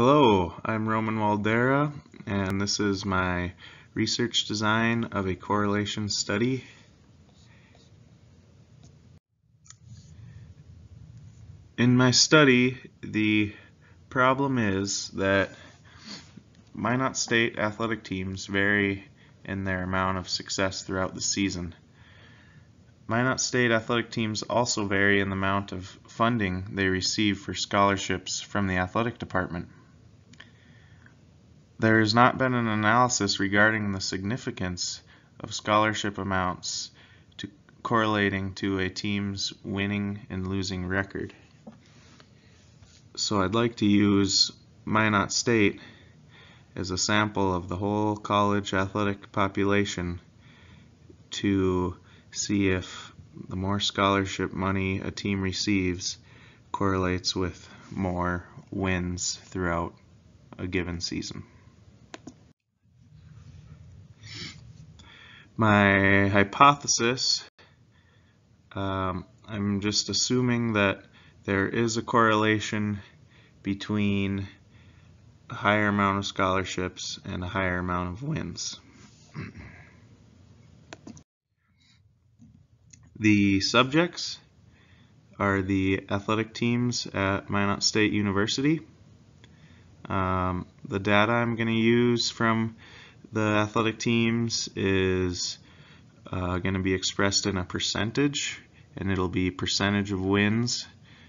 Hello, I'm Roman Waldera, and this is my research design of a correlation study. In my study, the problem is that Minot State athletic teams vary in their amount of success throughout the season. Minot State athletic teams also vary in the amount of funding they receive for scholarships from the athletic department. There has not been an analysis regarding the significance of scholarship amounts correlating to a team's winning and losing record. So I'd like to use Minot State as a sample of the whole college athletic population to see if the more scholarship money a team receives correlates with more wins throughout a given season. My hypothesis, I'm just assuming that there is a correlation between a higher amount of scholarships and a higher amount of wins. The subjects are the athletic teams at Minot State University. The data I'm going to use from the athletic teams is going to be expressed in a percentage, and it'll be percentage of wins.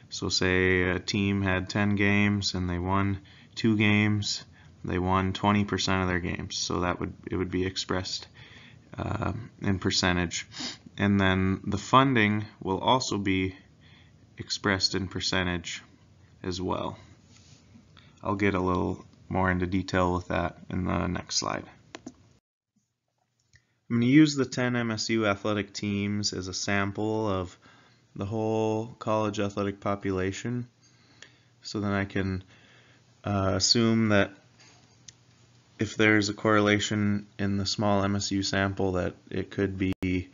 So say a team had 10 games and they won 2 games, they won 20% of their games. So it would be expressed in percentage. And then the funding will also be expressed in percentage as well. I'll get a little more into detail with that in the next slide. I'm going to use the 10 MSU athletic teams as a sample of the whole college athletic population, so then I can assume that if there's a correlation in the small MSU sample, that it could be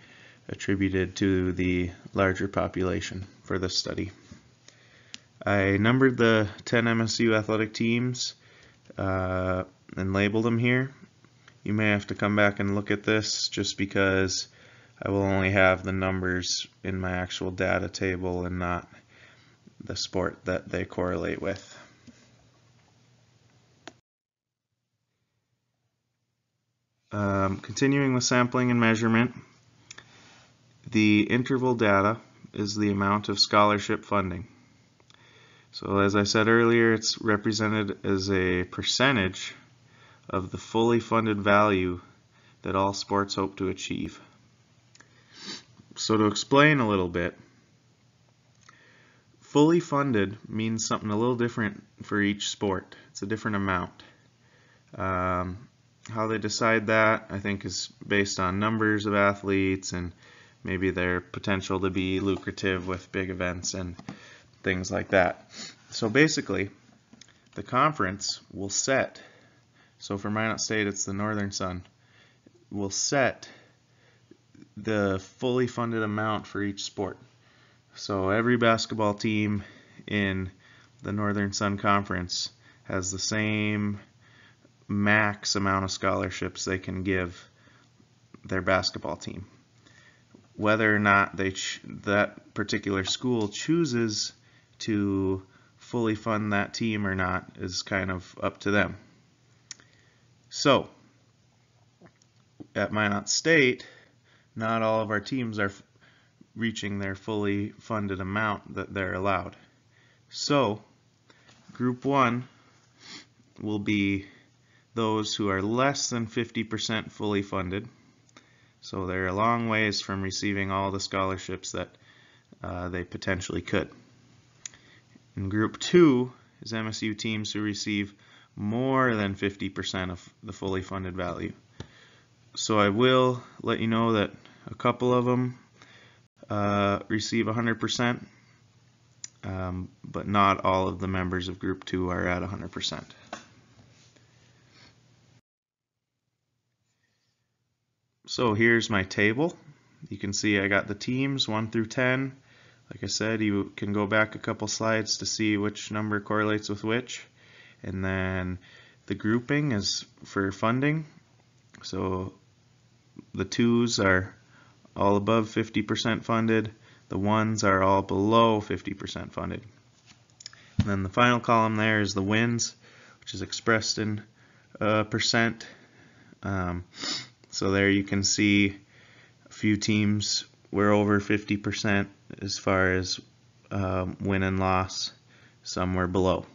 attributed to the larger population for this study. I numbered the 10 MSU athletic teams and labeled them here. You may have to come back and look at this just because I will only have the numbers in my actual data table and not the sport that they correlate with. Continuing with sampling and measurement, the interval data is the amount of scholarship funding. So as I said earlier, it's represented as a percentage of the fully funded value that all sports hope to achieve. So to explain a little bit, fully funded means something a little different for each sport. It's a different amount. How they decide that, I think, is based on numbers of athletes and maybe their potential to be lucrative with big events and things like that. So basically, the conference will set, so for Minot State it's the Northern Sun, will set the fully funded amount for each sport. So every basketball team in the Northern Sun Conference has the same max amount of scholarships they can give their basketball team. Whether or not that particular school chooses to fully fund that team or not is kind of up to them. So at Minot State, not all of our teams are reaching their fully funded amount that they're allowed. So Group 1 will be those who are less than 50% fully funded. So they're a long ways from receiving all the scholarships that they potentially could. In Group 2 is MSU teams who receive more than 50% of the fully funded value. So I will let you know that a couple of them receive 100%, but not all of the members of Group 2 are at 100%. So here's my table. You can see I got the teams 1 through 10. Like I said, you can go back a couple slides to see which number correlates with which. And then the grouping is for funding. So the 2s are all above 50% funded. The 1s are all below 50% funded. And then the final column there is the wins, which is expressed in percent. So there you can see a few teams were over 50% as far as win and loss. Some were below.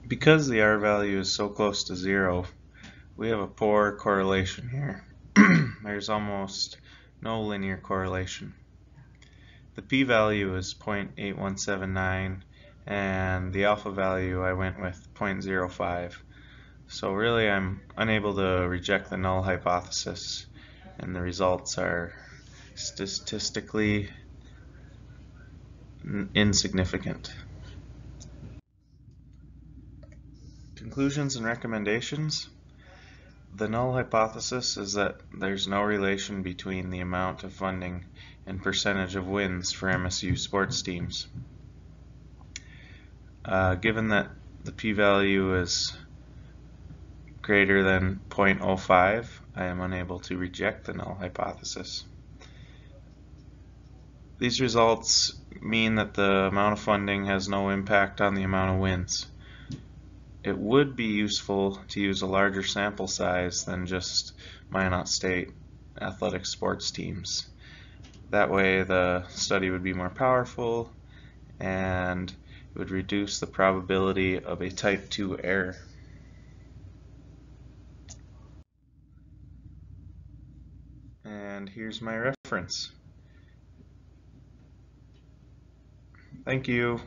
Because the R value is so close to 0, we have a poor correlation here. There's almost no linear correlation. The p-value is 0.8179 and the alpha value I went with 0.05. So really I'm unable to reject the null hypothesis, and the results are statistically insignificant. Conclusions and recommendations. The null hypothesis is that there's no relation between the amount of funding and percentage of wins for MSU sports teams. Given that the p-value is greater than 0.05, I am unable to reject the null hypothesis. These results mean that the amount of funding has no impact on the amount of wins. It would be useful to use a larger sample size than just Minot State athletic sports teams. That way the study would be more powerful and it would reduce the probability of a type 2 error. And here's my reference. Thank you.